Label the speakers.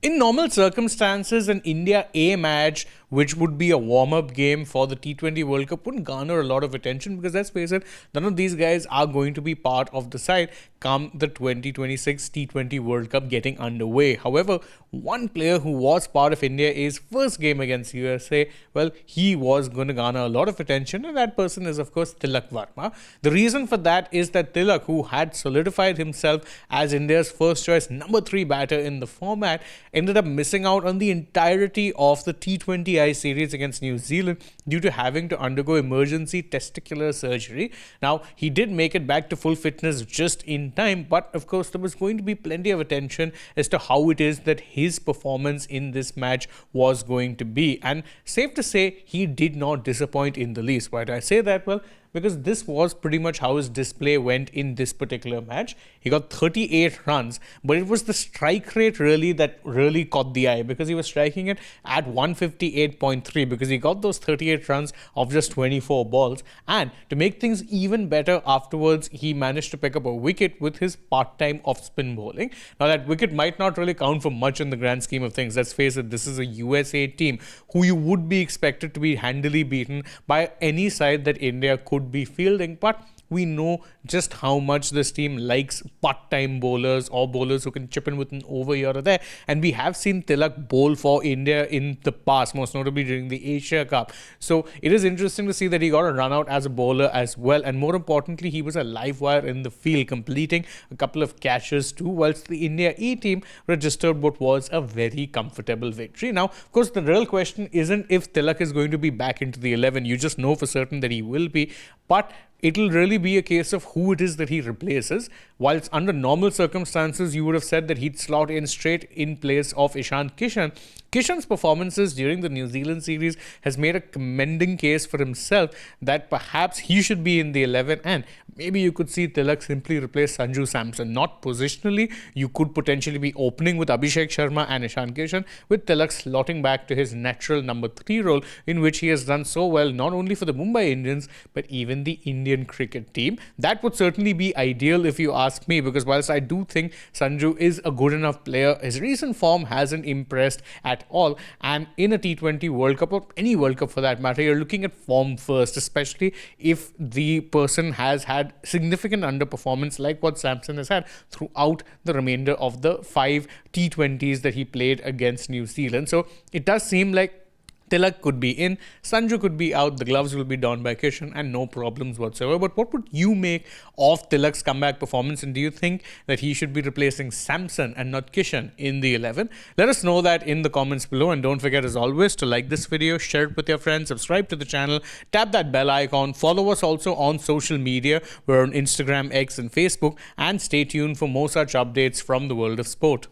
Speaker 1: In normal circumstances, an India A match, which would be a warm-up game for the T20 World Cup, wouldn't garner a lot of attention because, let's face it, none of these guys are going to be part of the side come the 2026 T20 World Cup getting underway. However, one player who was part of India A's first game against USA, well, he was going to garner a lot of attention, and that person is, of course, Tilak Varma. The reason for that is that Tilak, who had solidified himself as India's first choice number 3 batter in the format, ended up missing out on the entirety of the T20I series against New Zealand due to having to undergo emergency testicular surgery. Now, he did make it back to full fitness just in time, but of course, there was going to be plenty of attention as to how it is that his performance in this match was going to be. And safe to say, he did not disappoint in the least. Why do I say that? Well, because this was pretty much how his display went in this particular match. He got 38 runs, but it was the strike rate really that really caught the eye, because he was striking it at 158.3, because he got those 38 runs of just 24 balls. And to make things even better afterwards, he managed to pick up a wicket with his part-time off-spin bowling. Now, that wicket might not really count for much in the grand scheme of things. Let's face it, this is a USA team who you would be expected to be handily beaten by any side that India could be fielding, but we know just how much this team likes part-time bowlers or bowlers who can chip in with an over here or there. And we have seen Tilak bowl for India in the past, most notably during the Asia Cup. So it is interesting to see that he got a run out as a bowler as well. And more importantly, he was a live wire in the field, completing a couple of catches too, whilst the India E team registered what was a very comfortable victory. Now, of course, the real question isn't if Tilak is going to be back into the 11. You just know for certain that he will be. But it'll really be a case of who it is that he replaces. Whilst under normal circumstances, you would have said that he'd slot in straight in place of Ishan Kishan. Kishan's performances during the New Zealand series has made a commending case for himself that perhaps he should be in the 11, and maybe you could see Tilak simply replace Sanju Samson. Not positionally, you could potentially be opening with Abhishek Sharma and Ishan Kishan, with Tilak slotting back to his natural number 3 role, in which he has done so well not only for the Mumbai Indians but even the Indian cricket team. That would certainly be ideal if you ask me, because whilst I do think Sanju is a good enough player, his recent form hasn't impressed at all. And in a T20 World Cup, or any World Cup for that matter, you're looking at form first, especially if the person has had significant underperformance like what Samson has had throughout the remainder of the 5 T20s that he played against New Zealand. So it does seem like Tilak could be in, Sanju could be out, the gloves will be donned by Kishan, and no problems whatsoever. But what would you make of Tilak's comeback performance, and do you think that he should be replacing Samson and not Kishan in the 11? Let us know that in the comments below, and don't forget as always to like this video, share it with your friends, subscribe to the channel, tap that bell icon, follow us also on social media. We're on Instagram, X and Facebook, and stay tuned for more such updates from the world of sport.